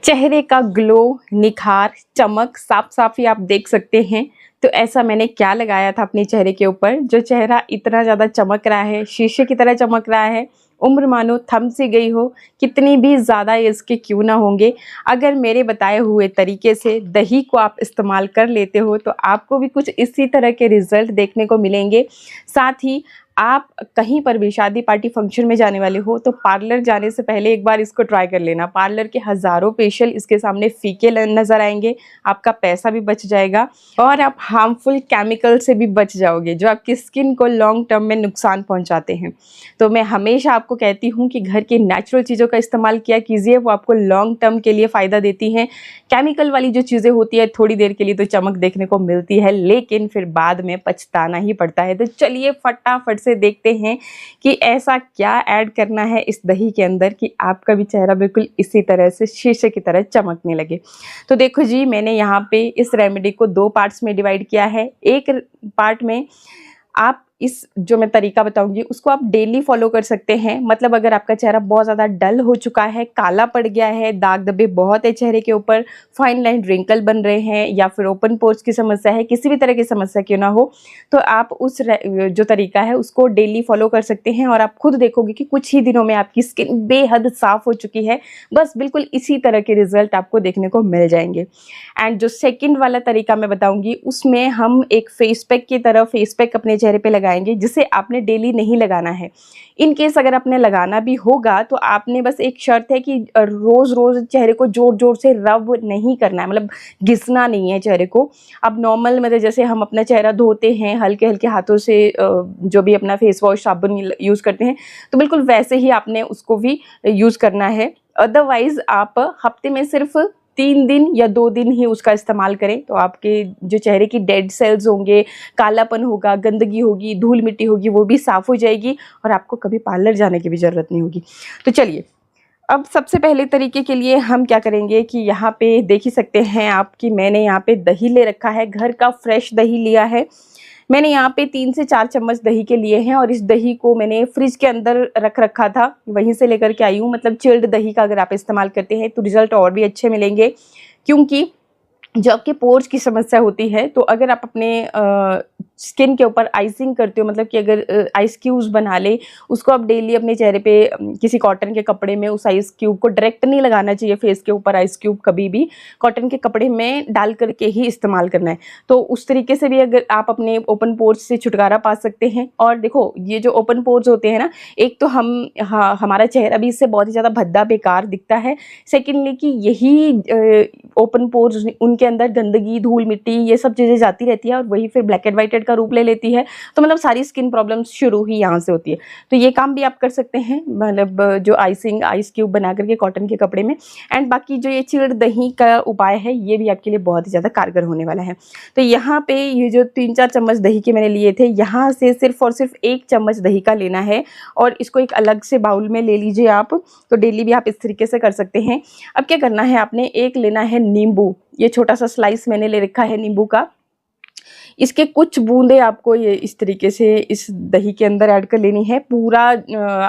चेहरे का ग्लो, निखार, चमक साफ-साफ ही आप देख सकते हैं। तो ऐसा मैंने क्या लगाया था अपने चेहरे के ऊपर, जो चेहरा इतना ज़्यादा चमक रहा है, शीशे की तरह चमक रहा है। उम्र मानो थम सी गई हो, कितनी भी ज़्यादा एज के क्यों ना होंगे, अगर मेरे बताए हुए तरीके से दही को आप इस्तेमाल कर लेते हो, तो आपको भी कुछ इसी तरह के रिज़ल्ट देखने को मिलेंगे। साथ ही आप कहीं पर भी शादी पार्टी फंक्शन में जाने वाले हो तो पार्लर जाने से पहले एक बार इसको ट्राई कर लेना। पार्लर के हज़ारों फेशियल इसके सामने फीके नज़र आएंगे, आपका पैसा भी बच जाएगा और आप हार्मफुल केमिकल से भी बच जाओगे जो आपकी स्किन को लॉन्ग टर्म में नुकसान पहुंचाते हैं। तो मैं हमेशा आपको कहती हूँ कि घर की नेचुरल चीज़ों का इस्तेमाल किया कीजिए, वो आपको लॉन्ग टर्म के लिए फ़ायदा देती हैं। केमिकल वाली जो चीज़ें होती है थोड़ी देर के लिए तो चमक देखने को मिलती है, लेकिन फिर बाद में पछताना ही पड़ता है। तो चलिए फटाफट से देखते हैं कि ऐसा क्या ऐड करना है इस दही के अंदर कि आपका भी चेहरा बिल्कुल इसी तरह से शीशे की तरह चमकने लगे। तो देखो जी, मैंने यहाँ पे इस रेमेडी को 2 पार्ट्स में डिवाइड किया है। एक पार्ट में आप इस जो मैं तरीका बताऊंगी उसको आप डेली फॉलो कर सकते हैं। मतलब अगर आपका चेहरा बहुत ज़्यादा डल हो चुका है, काला पड़ गया है, दाग धब्बे बहुत है चेहरे के ऊपर, फाइन लाइन रिंकल बन रहे हैं या फिर ओपन पोर्स की समस्या है, किसी भी तरह की समस्या क्यों ना हो, तो आप उस जो तरीका है उसको डेली फॉलो कर सकते हैं और आप खुद देखोगे कि कुछ ही दिनों में आपकी स्किन बेहद साफ़ हो चुकी है। बस बिल्कुल इसी तरह के रिजल्ट आपको देखने को मिल जाएंगे। एंड जो सेकेंड वाला तरीका मैं बताऊँगी उसमें हम एक फेस पैक की तरह फेस पैक अपने चेहरे पर लगाएंगे, जिसे आपने डेली नहीं लगाना है। इन केस अगर आपने लगाना भी होगा तो आपने बस एक शर्त है कि रोज़ रोज़ चेहरे को जोर जोर से रब नहीं करना है, मतलब घिसना नहीं है चेहरे को। अब नॉर्मल मतलब जैसे हम अपना चेहरा धोते हैं हल्के हल्के हाथों से, जो भी अपना फेस वॉश साबुन यूज़ करते हैं, तो बिल्कुल वैसे ही आपने उसको भी यूज़ करना है। अदरवाइज़ आप हफ्ते में सिर्फ 3 दिन या 2 दिन ही उसका इस्तेमाल करें तो आपके जो चेहरे की डेड सेल्स होंगे, कालापन होगा, गंदगी होगी, धूल मिट्टी होगी, वो भी साफ़ हो जाएगी और आपको कभी पार्लर जाने की भी ज़रूरत नहीं होगी। तो चलिए, अब सबसे पहले तरीके के लिए हम क्या करेंगे कि यहाँ पे देख ही सकते हैं आप कि मैंने यहाँ पे दही ले रखा है, घर का फ्रेश दही लिया है। मैंने यहाँ पे 3 से 4 चम्मच दही के लिए हैं और इस दही को मैंने फ्रिज के अंदर रख रखा था, वहीं से लेकर के आई हूँ। मतलब चिल्ड दही का अगर आप इस्तेमाल करते हैं तो रिज़ल्ट और भी अच्छे मिलेंगे, क्योंकि जो आपके पोर्स की समस्या होती है, तो अगर आप अपने स्किन के ऊपर आइसिंग करते हो, मतलब कि अगर आइस क्यूब्स बना ले, उसको आप डेली अपने चेहरे पे किसी कॉटन के कपड़े में उस आइस क्यूब को डायरेक्ट नहीं लगाना चाहिए फेस के ऊपर। आइस क्यूब कभी भी कॉटन के कपड़े में डाल करके ही इस्तेमाल करना है। तो उस तरीके से भी अगर आप अपने ओपन पोर्स से छुटकारा पा सकते हैं। और देखो, ये जो ओपन पोर्स होते हैं ना, एक तो हमारा चेहरा भी इससे बहुत ही ज़्यादा भद्दा बेकार दिखता है। सेकेंडली कि यही ओपन पोर्स उनके अंदर गंदगी, धूल मिट्टी, ये सब चीज़ें जाती रहती है और वही फिर ब्लैक एंड वाइट का रूप ले लेती है। तो मतलब सारी स्किन प्रॉब्लम्स शुरू ही यहाँ से होती है। तो ये काम भी आप कर सकते हैं, मतलब जो आइस क्यूब बना करके कॉटन के कपड़े में। एंड बाकी जो ये चिल्ड दही का उपाय है, ये भी आपके लिए बहुत ही ज़्यादा कारगर होने वाला है। तो यहाँ पे ये जो 3-4 चम्मच दही के मैंने लिए थे, यहाँ से सिर्फ और सिर्फ 1 चम्मच दही का लेना है और इसको एक अलग से बाउल में ले लीजिए आप। तो डेली भी आप इस तरीके से कर सकते हैं। अब क्या करना है, आपने एक लेना है नींबू। ये छोटा सा स्लाइस मैंने ले रखा है नींबू का। इसके कुछ बूंदे आपको ये इस तरीके से इस दही के अंदर ऐड कर लेनी है। पूरा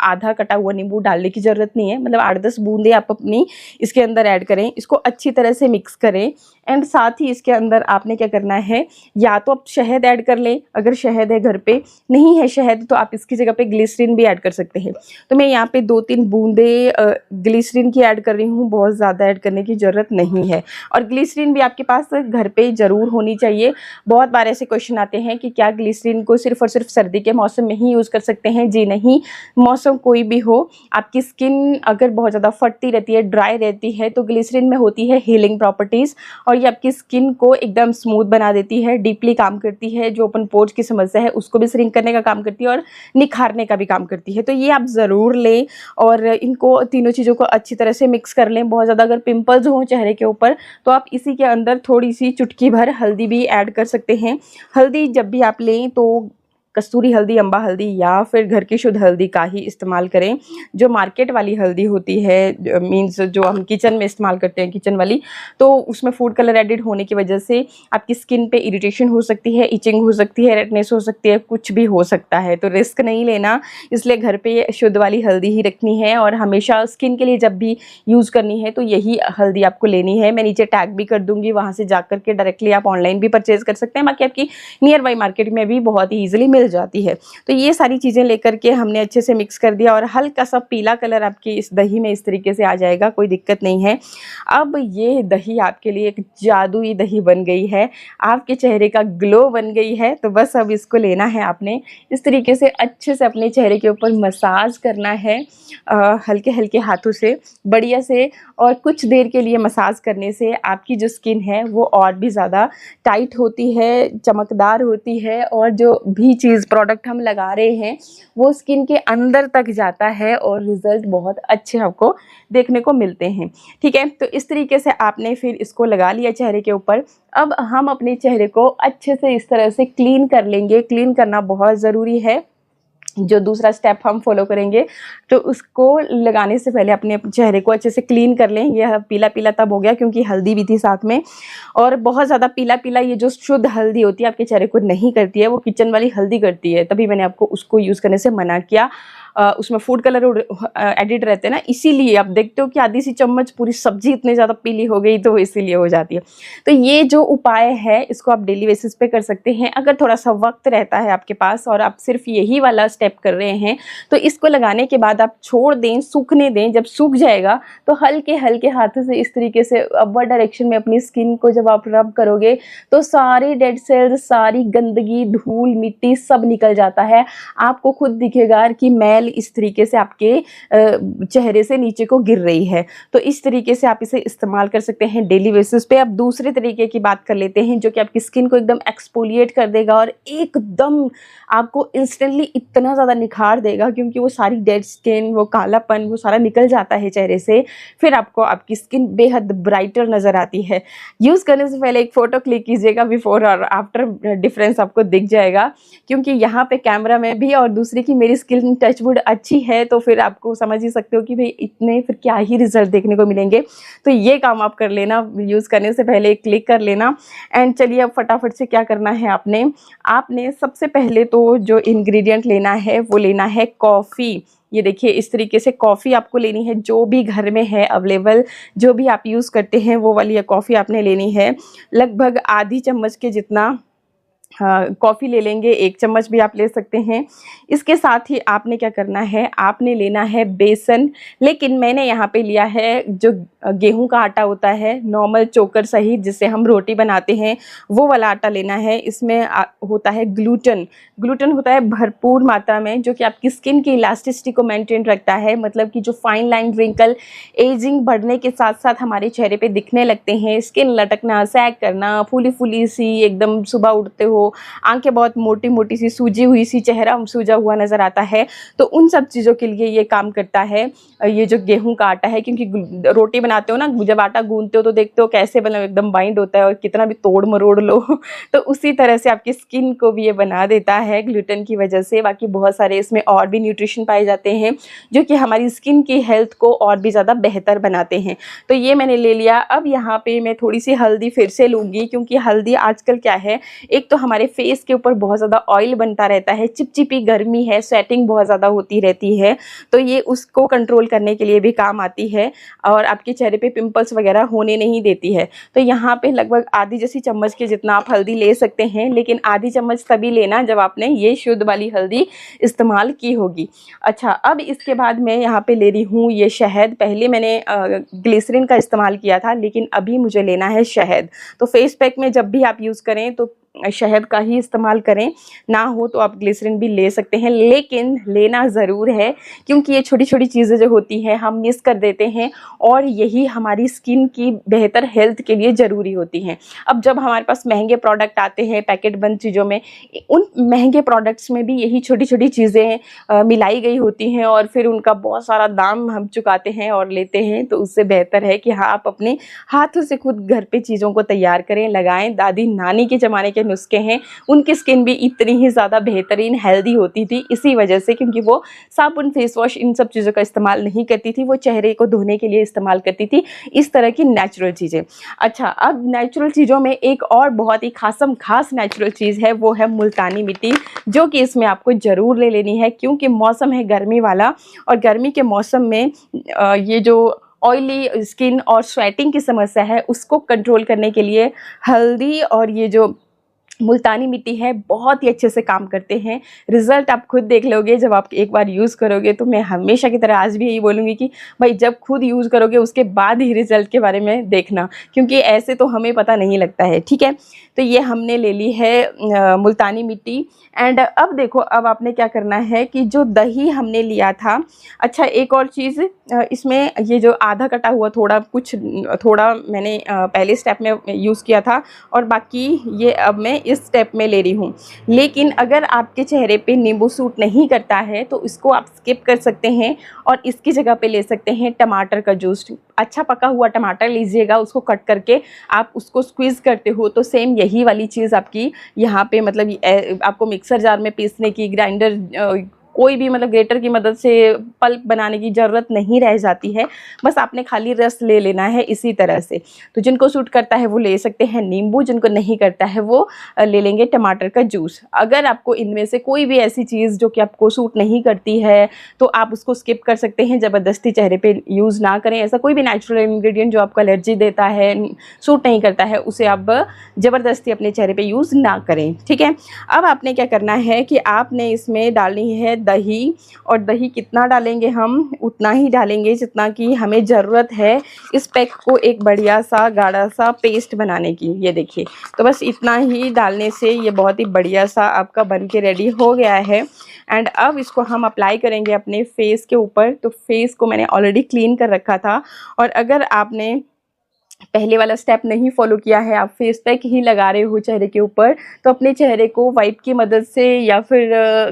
आधा कटा हुआ नींबू डालने की ज़रूरत नहीं है, मतलब 8-10 बूंदे आप अपनी इसके अंदर ऐड करें। इसको अच्छी तरह से मिक्स करें एंड साथ ही इसके अंदर आपने क्या करना है, या तो आप शहद ऐड कर लें, अगर शहद है घर पे, नहीं है शहद तो आप इसकी जगह पे ग्लिसरीन भी ऐड कर सकते हैं। तो मैं यहाँ पे 2-3 बूंदे ग्लिसरीन की ऐड कर रही हूँ, बहुत ज़्यादा ऐड करने की ज़रूरत नहीं है। और ग्लिसरीन भी आपके पास घर पे ज़रूर होनी चाहिए। बहुत बार ऐसे क्वेश्चन आते हैं कि क्या ग्लिसरीन को सिर्फ और सिर्फ सर्दी के मौसम में ही यूज़ कर सकते हैं? जी नहीं, मौसम कोई भी हो, आपकी स्किन अगर बहुत ज़्यादा फटती रहती है, ड्राई रहती है, तो ग्लिसरीन में होती है हीलिंग प्रॉपर्टीज़ और ये आपकी स्किन को एकदम स्मूथ बना देती है, डीपली काम करती है। जो ओपन पोर्स की समस्या है उसको भी श्रिंक करने का काम करती है और निखारने का भी काम करती है। तो ये आप ज़रूर लें और इनको तीनों चीज़ों को अच्छी तरह से मिक्स कर लें। बहुत ज़्यादा अगर पिंपल्स हों चेहरे के ऊपर तो आप इसी के अंदर थोड़ी सी चुटकी भर हल्दी भी ऐड कर सकते हैं। हल्दी जब भी आप लें तो कस्तूरी हल्दी, अम्बा हल्दी या फिर घर की शुद्ध हल्दी का ही इस्तेमाल करें। जो मार्केट वाली हल्दी होती है, मीन्स जो हम किचन में इस्तेमाल करते हैं, किचन वाली, तो उसमें फूड कलर एडिड होने की वजह से आपकी स्किन पे इरिटेशन हो सकती है, इचिंग हो सकती है, रेडनेस हो सकती है, कुछ भी हो सकता है। तो रिस्क नहीं लेना, इसलिए घर पे शुद्ध वाली हल्दी ही रखनी है और हमेशा स्किन के लिए जब भी यूज़ करनी है तो यही हल्दी आपको लेनी है। मैं नीचे टैग भी कर दूंगी, वहाँ से जाकर के डायरेक्टली आप ऑनलाइन भी परचेज कर सकते हैं, बाकी आपकी नियर बाई मार्केट में भी बहुत ही ईजिली मिल जाती है। तो ये सारी चीज़ें लेकर के हमने अच्छे से मिक्स कर दिया और हल्का सा पीला कलर आपकी इस दही में इस तरीके से आ जाएगा, कोई दिक्कत नहीं है। अब ये दही आपके लिए एक जादुई दही बन गई है, आपके चेहरे का ग्लो बन गई है। तो बस अब इसको लेना है आपने, इस तरीके से अच्छे से अपने चेहरे के ऊपर मसाज करना है हल्के हल्के हाथों से बढ़िया से। और कुछ देर के लिए मसाज करने से आपकी जो स्किन है वो और भी ज़्यादा टाइट होती है, चमकदार होती है और जो भी चीज़ प्रोडक्ट हम लगा रहे हैं वो स्किन के अंदर तक जाता है और रिज़ल्ट बहुत अच्छे आपको देखने को मिलते हैं। ठीक है, तो इस तरीके से आपने फिर इसको लगा लिया चेहरे के ऊपर। अब हम अपने चेहरे को अच्छे से इस तरह से क्लीन कर लेंगे। क्लीन करना बहुत ज़रूरी है। जो दूसरा स्टेप हम फॉलो करेंगे तो उसको लगाने से पहले अपने चेहरे को अच्छे से क्लीन कर लें। यह पीला पीला तब हो गया क्योंकि हल्दी भी थी साथ में, और बहुत ज़्यादा पीला पीला ये जो शुद्ध हल्दी होती है आपके चेहरे को नहीं करती है, वो किचन वाली हल्दी करती है, तभी मैंने आपको उसको यूज़ करने से मना किया। उसमें फूड कलर एडिड रहते हैं ना, इसीलिए आप देखते हो कि आधी सी चम्मच पूरी सब्जी इतनी ज़्यादा पीली हो गई, तो इसीलिए हो जाती है। तो ये जो उपाय है इसको आप डेली बेसिस पे कर सकते हैं। अगर थोड़ा सा वक्त रहता है आपके पास और आप सिर्फ यही वाला स्टेप कर रहे हैं तो इसको लगाने के बाद आप छोड़ दें, सूखने दें। जब सूख जाएगा तो हल्के हल्के हाथों से इस तरीके से अपवर्ड डायरेक्शन में अपनी स्किन को जब आप रब करोगे तो सारी डेड सेल्स, सारी गंदगी, धूल, मिट्टी सब निकल जाता है। आपको खुद दिखेगा कि मैल इस तरीके से आपके चेहरे से नीचे को गिर रही है। तो इस तरीके से आप इसे इस्तेमाल कर सकते हैं डेली बेसिस पे। अब दूसरे तरीके की बात कर लेते हैं जो कि आपकी स्किन को एकदम एक्सफोलिएट कर देगा और एकदम आपको इंस्टेंटली इतना ज़्यादा निखार देगा, क्योंकि वो सारी डेड स्किन, वो कालापन, वो सारा निकल जाता है चेहरे से। फिर आपको आपकी स्किन बेहद ब्राइटर नज़र आती है। यूज़ करने से पहले एक फ़ोटो क्लिक कीजिएगा, बिफोर और आफ्टर डिफरेंस आपको दिख जाएगा, क्योंकि यहाँ पे कैमरा में भी और दूसरी की मेरी स्किन टचवुड अच्छी है, तो फिर आपको समझ ही सकते हो कि भाई इतने फिर क्या ही रिजल्ट देखने को मिलेंगे। तो ये काम आप कर लेना, यूज़ करने से पहले क्लिक कर लेना। एंड चलिए अब फटाफट से क्या करना है आपने सबसे पहले तो जो इंग्रेडिएंट लेना है वो लेना है कॉफ़ी। ये देखिए इस तरीके से कॉफ़ी आपको लेनी है, जो भी घर में है अवेलेबल, जो भी आप यूज़ करते हैं वो वाली कॉफ़ी आपने लेनी है। लगभग आधी चम्मच के जितना कॉफ़ी ले लेंगे, 1 चम्मच भी आप ले सकते हैं। इसके साथ ही आपने क्या करना है, आपने लेना है बेसन, लेकिन मैंने यहाँ पे लिया है जो गेहूं का आटा होता है, नॉर्मल चोकर सहित जिससे हम रोटी बनाते हैं, वो वाला आटा लेना है। इसमें होता है ग्लूटन होता है भरपूर मात्रा में, जो कि आपकी स्किन की इलास्टिसिटी को मेंटेन रखता है। मतलब कि जो फाइन लाइन, रिंकल, एजिंग बढ़ने के साथ साथ हमारे चेहरे पे दिखने लगते हैं, स्किन लटकना, सैग करना, फूली फूली सी एकदम सुबह उठते हो आंखें बहुत मोटी मोटी सी, सूजी हुई सी, चेहरा सूजा हुआ नज़र आता है, तो उन सब चीज़ों के लिए ये काम करता है ये जो गेहूं का आटा है। क्योंकि रोटी बनाते हो ना, जब आटा गूंथते हो तो देखते हो कैसे मतलब एकदम बाइंड होता है और कितना भी तोड़ मरोड़ लो तो उसी तरह से आपकी स्किन को भी ये बना देता है ग्लूटेन की वजह से। बाकी बहुत सारे इसमें और भी न्यूट्रिशन पाए जाते हैं जो कि हमारी स्किन की हेल्थ को और भी ज़्यादा बेहतर बनाते हैं। तो ये मैंने ले लिया। अब यहाँ पे मैं थोड़ी सी हल्दी फिर से लूँगी, क्योंकि हल्दी आजकल क्या है, एक तो हमारे फेस के ऊपर बहुत ज़्यादा ऑयल बनता रहता है, चिपचिपी गर्मी है, स्वेटिंग बहुत ज़्यादा होती रहती है, तो ये उसको कंट्रोल करने के लिए भी काम आती है और आपके चेहरे पे पिंपल्स वगैरह होने नहीं देती है। तो यहाँ पे लगभग आधी जैसी चम्मच के जितना आप हल्दी ले सकते हैं, लेकिन आधी चम्मच तभी लेना जब आपने ये शुद्ध वाली हल्दी इस्तेमाल की होगी। अच्छा, अब इसके बाद मैं यहाँ पे ले रही हूँ ये शहद। पहले मैंने ग्लिसरीन का इस्तेमाल किया था, लेकिन अभी मुझे लेना है शहद। तो फेस पैक में जब भी आप यूज़ करें तो शहद का ही इस्तेमाल करें, ना हो तो आप ग्लिसरीन भी ले सकते हैं, लेकिन लेना ज़रूर है, क्योंकि ये छोटी छोटी चीज़ें जो होती हैं हम मिस कर देते हैं और यही हमारी स्किन की बेहतर हेल्थ के लिए ज़रूरी होती हैं। अब जब हमारे पास महंगे प्रोडक्ट आते हैं पैकेट बंद चीज़ों में, उन महंगे प्रोडक्ट्स में भी यही छोटी छोटी चीज़ें मिलाई गई होती हैं और फिर उनका बहुत सारा दाम हम चुकाते हैं और लेते हैं। तो उससे बेहतर है कि हाँ, आप अपने हाथों से खुद घर पे चीज़ों को तैयार करें, लगाएं। दादी नानी के ज़माने के नुस्खे हैं उनकी स्किन भी इतनी ही ज़्यादा बेहतरीन हेल्दी होती थी इसी वजह से, क्योंकि वो साबुन, फेस वॉश इन सब चीज़ों का इस्तेमाल नहीं करती थी, वो चेहरे को धोने के लिए इस्तेमाल करती थी इस तरह की नेचुरल चीज़ें। अच्छा, अब नेचुरल चीज़ों में एक और बहुत ही खास नेचुरल चीज़ है, वो है मुल्तानी मिट्टी, जो कि इसमें आपको ज़रूर ले लेनी है, क्योंकि मौसम है गर्मी वाला और गर्मी के मौसम में ये जो ऑयली स्किन और स्वेटिंग की समस्या है उसको कंट्रोल करने के लिए हल्दी और ये जो मुल्तानी मिट्टी है बहुत ही अच्छे से काम करते हैं। रिज़ल्ट आप खुद देख लोगे जब आप एक बार यूज़ करोगे। तो मैं हमेशा की तरह आज भी यही बोलूँगी कि भाई जब खुद यूज़ करोगे उसके बाद ही रिज़ल्ट के बारे में देखना, क्योंकि ऐसे तो हमें पता नहीं लगता है। ठीक है, तो ये हमने ले ली है मुल्तानी मिट्टी। एंड अब देखो, अब आपने क्या करना है कि जो दही हमने लिया था, अच्छा एक और चीज़, इसमें ये जो आधा कटा हुआ थोड़ा मैंने पहले स्टेप में यूज़ किया था और बाकी ये अब मैं इस स्टेप में ले रही हूँ। लेकिन अगर आपके चेहरे पे नींबू सूट नहीं करता है तो इसको आप स्किप कर सकते हैं और इसकी जगह पे ले सकते हैं टमाटर का जूस। अच्छा पका हुआ टमाटर लीजिएगा, उसको कट करके आप उसको स्क्वीज़ करते हो तो सेम यही वाली चीज़ आपकी यहाँ पे मतलब आपको मिक्सर जार में पीसने की, ग्राइंडर कोई भी मतलब ग्रेटर की मदद से पल्प बनाने की ज़रूरत नहीं रह जाती है। बस आपने खाली रस ले लेना है इसी तरह से। तो जिनको सूट करता है वो ले सकते हैं नींबू, जिनको नहीं करता है वो ले लेंगे टमाटर का जूस। अगर आपको इनमें से कोई भी ऐसी चीज़ जो कि आपको सूट नहीं करती है तो आप उसको स्किप कर सकते हैं, ज़बरदस्ती चेहरे पे यूज़ ना करें। ऐसा कोई भी नेचुरल इंग्रेडिएंट जो आपको एलर्जी देता है, सूट नहीं करता है, उसे आप ज़बरदस्ती अपने चेहरे पे यूज़ ना करें। ठीक है, अब आपने क्या करना है कि आपने इसमें डालनी है दही, और दही कितना डालेंगे, हम उतना ही डालेंगे जितना कि हमें ज़रूरत है इस पैक को एक बढ़िया सा गाढ़ा सा पेस्ट बनाने की। ये देखिए, तो बस इतना ही डालने से ये बहुत ही बढ़िया सा आपका बन के रेडी हो गया है। एंड अब इसको हम अप्लाई करेंगे अपने फेस के ऊपर। तो फेस को मैंने ऑलरेडी क्लीन कर रखा था, और अगर आपने पहले वाला स्टेप नहीं फॉलो किया है, आप फेस पैक ही लगा रहे हो चेहरे के ऊपर, तो अपने चेहरे को वाइप की मदद से या फिर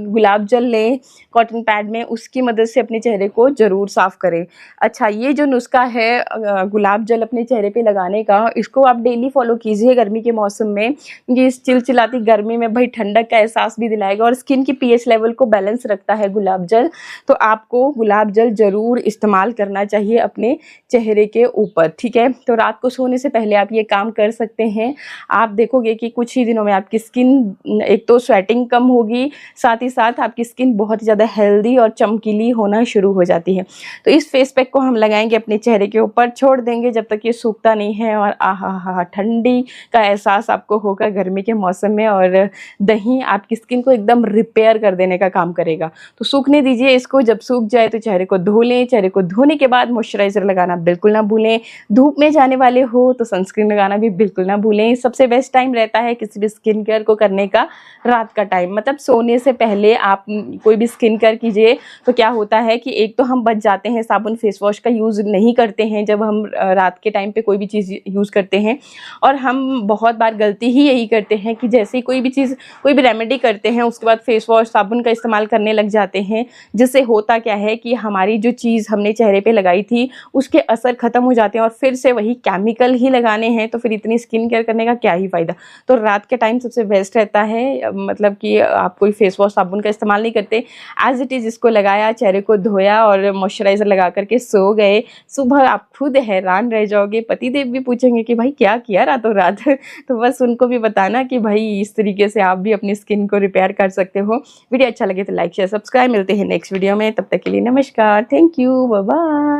गुलाब जल लें कॉटन पैड में, उसकी मदद से अपने चेहरे को ज़रूर साफ़ करें। अच्छा, ये जो नुस्खा है गुलाब जल अपने चेहरे पे लगाने का, इसको आप डेली फॉलो कीजिए गर्मी के मौसम में, क्योंकि इस चिलचिलाती गर्मी में भाई ठंडक का एहसास भी दिलाएगा और स्किन की पीएच लेवल को बैलेंस रखता है गुलाब जल। तो आपको गुलाब जल ज़रूर इस्तेमाल करना चाहिए अपने चेहरे के ऊपर। ठीक है, तो रात को सोने से पहले आप ये काम कर सकते हैं। आप देखोगे कि कुछ ही दिनों में आपकी स्किन एक तो स्वेटिंग कम होगी, साथ ही साथ आपकी स्किन बहुत ज़्यादा हेल्दी और चमकीली होना शुरू हो जाती है। तो इस फेस पैक को हम लगाएंगे अपने चेहरे के ऊपर, छोड़ देंगे जब तक ये सूखता नहीं है, और आहा हा ठंडी का एहसास आपको होगा गर्मी के मौसम में। और दही आपकी स्किन को एकदम रिपेयर कर देने का काम करेगा। तो सूखने दीजिए इसको, जब सूख जाए तो चेहरे को धो लें। चेहरे को धोने के बाद मॉइस्चराइज़र लगाना बिल्कुल ना भूलें। धूप में जाने वाले हो तो सनस्क्रीन लगाना भी बिल्कुल ना भूलें। सबसे बेस्ट टाइम रहता है किसी भी स्किन केयर को करने का रात का टाइम, मतलब सोने से पहले आप कोई भी स्किन केयर कीजिए। तो क्या होता है कि एक तो हम बच जाते हैं, साबुन फेस वॉश का यूज़ नहीं करते हैं जब हम रात के टाइम पे कोई भी चीज़ यूज़ करते हैं। और हम बहुत बार गलती ही यही करते हैं कि जैसे ही कोई भी रेमेडी करते हैं उसके बाद फेस वॉश साबुन का इस्तेमाल करने लग जाते हैं, जिससे होता क्या है कि हमारी जो चीज़ हमने चेहरे पे लगाई थी उसके असर ख़त्म हो जाते हैं और फिर से वही केमिकल ही लगाने हैं, तो फिर इतनी स्किन केयर करने का क्या ही फ़ायदा। तो रात के टाइम सबसे बेस्ट रहता है, मतलब कि आप कोई फेस वॉश साबुन का इस्तेमाल नहीं करते, एज इट इज़ इसको लगाया, चेहरे को धोया और मॉइस्चराइज़र लगा करके सो गए। सुबह आप खुद हैरान रह जाओगे, पतिदेव भी पूछेंगे कि भाई क्या किया रातों रात। तो बस उनको भी बताना कि भाई इस तरीके से आप भी अपनी स्किन को रिपेयर कर सकते हो। वीडियो अच्छा लगे तो लाइक शेयर सब्सक्राइब। मिलते हैं नेक्स्ट वीडियो में, तब तक के लिए नमस्कार, थैंक यू, बाय बाय।